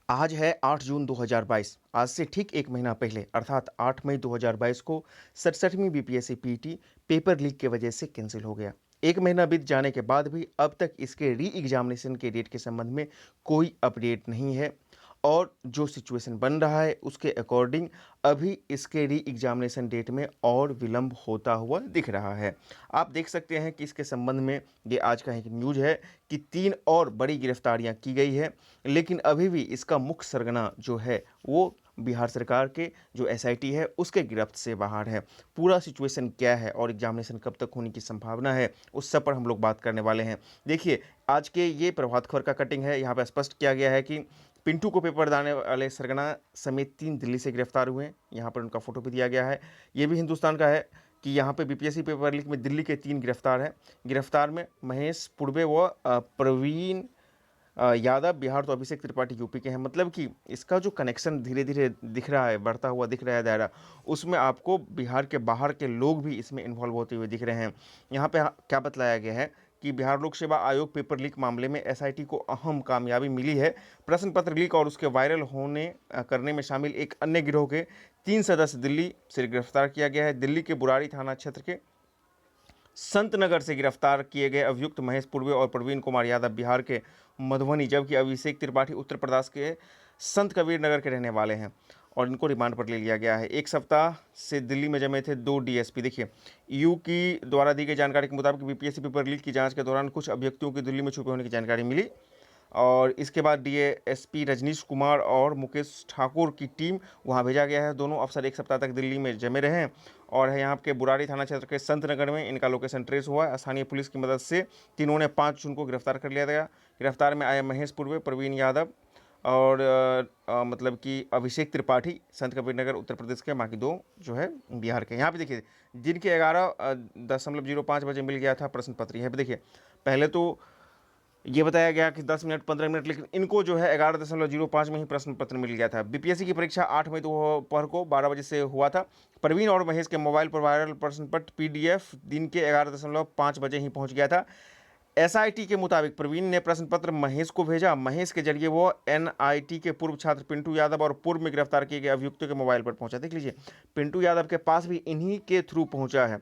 आज है 8 जून 2022। आज से ठीक 1 महीना पहले अर्थात 8 मई 2022 को 67वीं बीपीएससी पीटी पेपर लीक की वजह से कैंसिल हो गया। 1 महीना बीत जाने के बाद भी अब तक इसके री एग्जामिनेशन के डेट के संबंध में कोई अपडेट नहीं है और जो सिचुएशन बन रहा है उसके अकॉर्डिंग अभी इसके री एग्जामिनेशन डेट में और विलंब होता हुआ दिख रहा है। आप देख सकते हैं कि इसके संबंध में ये आज का एक न्यूज़ है कि 3 और बड़ी गिरफ्तारियां की गई है, लेकिन अभी भी इसका मुख्य सरगना जो है वो बिहार सरकार के जो एसआईटी है उसके गिरफ्त से बाहर है। पूरा सिचुएशन क्या है और एग्जामिनेशन कब तक होने की संभावना है, उस सब पर हम लोग बात करने वाले हैं। देखिए, आज के ये प्रभात खबर का कटिंग है। यहाँ पे स्पष्ट किया गया है कि पिंटू को पेपर दाने वाले सरगना समेत 3 दिल्ली से गिरफ्तार हुए हैं। यहाँ पर उनका फोटो भी दिया गया है। ये भी हिंदुस्तान का है कि यहाँ पे बीपीएससी पेपर लीक में दिल्ली के 3 गिरफ्तार हैं। गिरफ्तार में महेश पूर्वे व प्रवीण यादव बिहार तो अभिषेक त्रिपाठी यूपी के हैं। मतलब कि इसका जो कनेक्शन धीरे धीरे दिख रहा है, बढ़ता हुआ दिख रहा है दायरा, उसमें आपको बिहार के बाहर के लोग भी इसमें इन्वॉल्व होते हुए दिख रहे हैं। यहाँ पे क्या बतलाया गया है कि बिहार लोक सेवा आयोग पेपर लीक मामले में एसआईटी को अहम कामयाबी मिली है। प्रश्न पत्र लीक और उसके वायरल होने करने में शामिल एक अन्य गिरोह के 3 सदस्य दिल्ली से गिरफ्तार किया गया है। दिल्ली के बुराड़ी थाना क्षेत्र के संत नगर से गिरफ्तार किए गए अभियुक्त महेश पूर्वे और प्रवीण कुमार यादव बिहार के मधुबनी, जबकि अभिषेक त्रिपाठी उत्तर प्रदेश के संत कबीर नगर के रहने वाले हैं और इनको रिमांड पर ले लिया गया है। एक सप्ताह से दिल्ली में जमे थे 2 डीएसपी। देखिए, यू की द्वारा दी गई जानकारी के मुताबिक बीपीएससी पेपर लीक की जांच के दौरान कुछ अभ्यर्थियों की दिल्ली में छुपे होने की जानकारी मिली और इसके बाद डीएसपी रजनीश कुमार और मुकेश ठाकुर की टीम वहां भेजा गया है। दोनों अफसर एक सप्ताह तक दिल्ली में जमे रहे हैं और यहाँ के बुराड़ी थाना क्षेत्र के संत नगर में इनका लोकेशन ट्रेस हुआ। स्थानीय पुलिस की मदद से तीनों ने 5 जून को गिरफ्तार कर लिया गया। गिरफ्तार में आए महेश पूर्वे, प्रवीण यादव और मतलब कि अभिषेक त्रिपाठी संत कबीर नगर उत्तर प्रदेश के, बाकी 2 जो है बिहार के। यहाँ पे देखिए, जिनके 11:05 बजे मिल गया था प्रश्न पत्र। यहाँ पे देखिए, पहले तो ये बताया गया कि 10 मिनट 15 मिनट, लेकिन इनको जो है 11:05 में ही प्रश्न पत्र मिल गया था। बीपीएससी की परीक्षा 8 मई दोपहर को 12 बजे से हुआ था। प्रवीण और महेश के मोबाइल पर वायरल प्रश्न पत्र पीडीएफ दिन के 11:05 बजे ही पहुंच गया था। एसआईटी के मुताबिक प्रवीण ने प्रश्न पत्र महेश को भेजा। महेश के जरिए वो एनआईटी के पूर्व छात्र पिंटू यादव और पूर्व में गिरफ्तार किए गए अभियुक्तों के मोबाइल पर पहुंचा। देख लीजिए, पिंटू यादव के पास भी इन्हीं के थ्रू पहुंचा है।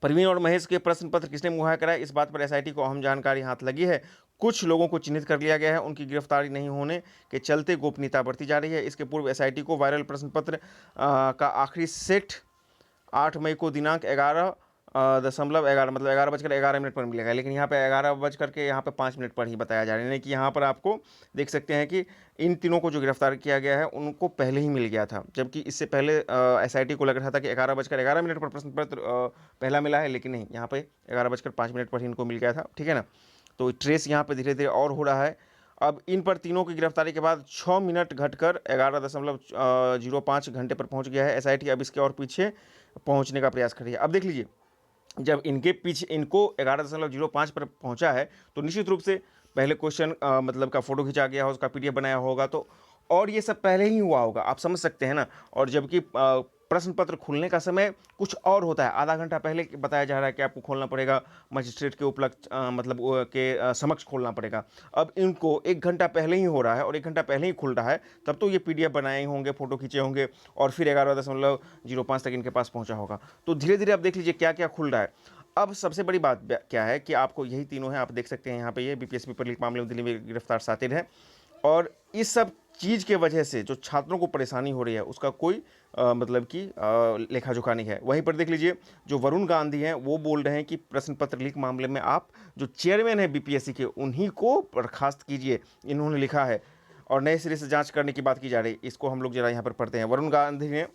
प्रवीण और महेश के प्रश्न पत्र किसने मुहैया कराया, इस बात पर एसआईटी को अहम जानकारी हाथ लगी है। कुछ लोगों को चिन्हित कर लिया गया है। उनकी गिरफ्तारी नहीं होने के चलते गोपनीयता बरती जा रही है। इसके पूर्व एसआईटी को वायरल प्रश्न पत्र का आखिरी सेट 8 मई को दिनांक 11:11 मतलब 11:11 पर मिलेगा, लेकिन यहाँ पे 11:5 पर ही बताया जा रहा है। यानी कि यहाँ पर आपको देख सकते हैं कि इन तीनों को जो गिरफ्तार किया गया है उनको पहले ही मिल गया था, जबकि इससे पहले एसआईटी को लग रहा था कि 11:11 पर प्रश्न पत्र पहला मिला है, लेकिन नहीं, यहाँ पे 11:05 पर ही इनको मिल गया था। ठीक है ना। तो ट्रेस यहाँ पे धीरे धीरे और हो रहा है। अब इन पर तीनों की गिरफ्तारी के बाद 6 मिनट घटकर 11:05 घंटे पर पहुंच गया है। एसआईटी अब इसके और पीछे पहुंचने का प्रयास कर रही है। अब देख लीजिए, जब इनके पीछे इनको 11:05 पर पहुंचा है तो निश्चित रूप से पहले क्वेश्चन मतलब का फोटो खिंचा गया हो, उसका पीडीएफ बनाया होगा, तो और ये सब पहले ही हुआ होगा, आप समझ सकते हैं ना। और जबकि प्रश्न पत्र खुलने का समय कुछ और होता है, आधा घंटा पहले बताया जा रहा है कि आपको खोलना पड़ेगा, मजिस्ट्रेट के उपलक्ष्य मतलब के समक्ष खोलना पड़ेगा। अब इनको 1 घंटा पहले ही हो रहा है और 1 घंटा पहले ही खुल रहा है, तब तो ये पीडीएफ बनाए होंगे, फोटो खींचे होंगे और फिर 11:05 तक इनके पास पहुंचा होगा। तो धीरे धीरे अब देख लीजिए क्या क्या खुल रहा है। अब सबसे बड़ी बात क्या है कि आपको यही तीनों हैं, आप देख सकते हैं यहाँ पे, ये बीपीएससी पेपर लीक मामले में दिल्ली में गिरफ्तार शातिर है और इस सब चीज़ के वजह से जो छात्रों को परेशानी हो रही है उसका कोई मतलब कि लेखा जोखा नहीं है। वहीं पर देख लीजिए, जो वरुण गांधी हैं वो बोल रहे हैं कि प्रश्न पत्र लीक मामले में आप जो चेयरमैन है बीपीएससी के उन्हीं को बर्खास्त कीजिए, इन्होंने लिखा है और नए सिरे से जांच करने की बात की जा रही है। इसको हम लोग जरा यहाँ पर पढ़ते हैं। वरुण गांधी ने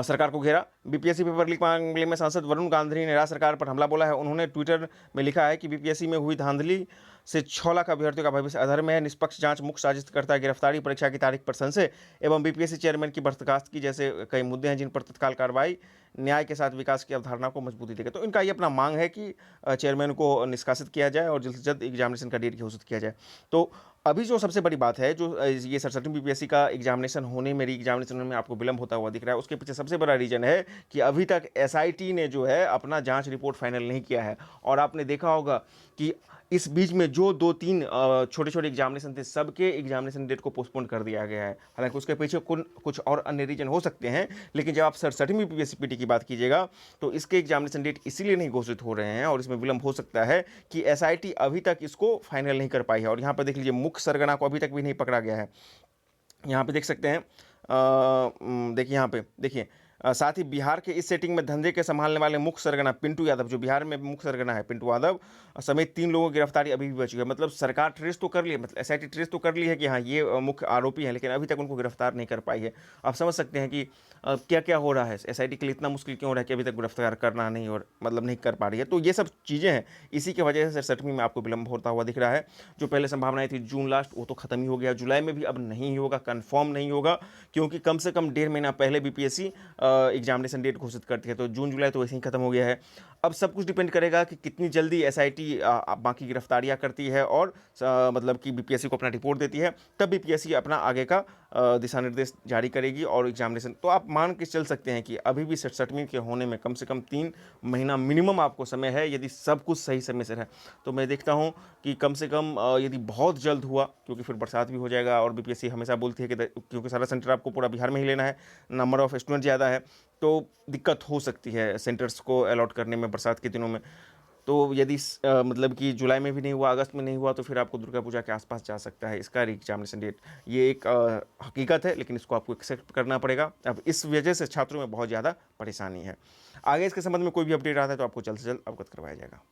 सरकार को घेरा। बीपीएससी पेपर लीक मामले में सांसद वरुण गांधी ने राज्य सरकार पर हमला बोला है। उन्होंने ट्विटर में लिखा है कि बीपीएससी में हुई धांधली से 6 लाख अभ्यर्थियों का भविष्य अधर में है। निष्पक्ष जांच, मुख्य साजिश करता है गिरफ्तारी, परीक्षा की तारीख पर संशय एवं बीपीएससी चेयरमैन की बर्खास्तगी जैसे कई मुद्दे हैं जिन पर तत्काल कार्रवाई न्याय के साथ विकास की अवधारणा को मजबूती देगा। तो इनका ये अपना मांग है कि चेयरमैन को निष्कासित किया जाए और जल्द से जल्द एग्जामिनेशन का डेट घोषित किया जाए। तो अभी जो सबसे बड़ी बात है, जो ये 67वीं बीपीएससी का एग्जामिनेशन होने में, री एग्जामिनेशन में आपको विलंब होता हुआ दिख रहा है, उसके पीछे सबसे बड़ा रीजन है कि अभी तक एसआईटी ने जो है अपना जांच रिपोर्ट फाइनल नहीं किया है। और आपने देखा होगा कि इस बीच में जो 2-3 छोटे-छोटे एग्जामिनेशन थे, सबके एग्जामिनेशन डेट को पोस्टपोन कर दिया गया है। हालाँकि उसके पीछे कुछ और अन्य रीज़न हो सकते हैं, लेकिन जब आप 67वीं पीपीएससी-पीटी की बात कीजिएगा, तो इसके एग्जामिनेशन डेट इसीलिए नहीं घोषित हो रहे हैं और इसमें विलंब हो सकता है कि एसआईटी अभी तक इसको फाइनल नहीं कर पाई है। और यहाँ पर देख लीजिए, मुख्य सरगना को अभी तक भी नहीं पकड़ा गया है। यहाँ पे देख सकते हैं, देखिए यहाँ पे देखिए, साथ ही बिहार के इस सेटिंग में धंधे के संभालने वाले मुख्य सरगना पिंटू यादव, जो बिहार में मुख्य सरगना है पिंटू यादव, समेत 3 लोगों की गिरफ्तारी अभी भी बची है। मतलब सरकार ट्रेस तो कर ली है, मतलब एसआईटी ट्रेस तो कर ली है कि हाँ ये मुख्य आरोपी हैं, लेकिन अभी तक उनको गिरफ्तार नहीं कर पाई है। आप समझ सकते हैं कि क्या क्या हो रहा है, एसआईटी के लिए इतना मुश्किल क्यों हो रहा है कि अभी तक गिरफ्तार करना नहीं, और मतलब नहीं कर पा रही है। तो ये सब चीज़ें हैं, इसी की वजह से 67वीं में आपको विलंब होता हुआ दिख रहा है। जो पहले संभावनाएं थी जून लास्ट, वो तो खत्म ही हो गया। जुलाई में भी अब नहीं होगा, कन्फर्म नहीं होगा, क्योंकि कम से कम 1.5 महीना पहले बीपीएससी एग्जामिनेशन डेट घोषित करती है। तो जून जुलाई तो वैसे ही खत्म हो गया है। अब सब कुछ डिपेंड करेगा कि कितनी जल्दी एसआईटी बाकी गिरफ्तारियां करती है और मतलब कि बीपीएससी को अपना रिपोर्ट देती है, तब बीपीएससी अपना आगे का दिशा निर्देश जारी करेगी और एग्जामिनेशन। तो आप मान के चल सकते हैं कि अभी भी 67वीं के होने में कम से कम 3 महीना मिनिमम आपको समय है, यदि सब कुछ सही समय से रहे। तो मैं देखता हूँ कि कम से कम यदि बहुत जल्द हुआ, क्योंकि फिर बरसात भी हो जाएगा और बीपीएससी हमेशा बोलती है कि क्योंकि सारा सेंटर आपको पूरा बिहार में ही लेना है, नंबर ऑफ स्टूडेंट ज़्यादा है, तो दिक्कत हो सकती है सेंटर्स को अलॉट करने में बरसात के दिनों में। तो यदि मतलब कि जुलाई में भी नहीं हुआ, अगस्त में नहीं हुआ, तो फिर आपको दुर्गा पूजा के आसपास जा सकता है इसका एग्जामिनेशन डेट। ये एक हकीकत है, लेकिन इसको आपको एक्सेप्ट करना पड़ेगा। अब इस वजह से छात्रों में बहुत ज़्यादा परेशानी है। आगे इसके संबंध में कोई भी अपडेट आता है तो आपको जल्द से जल्द अवगत करवाया जाएगा।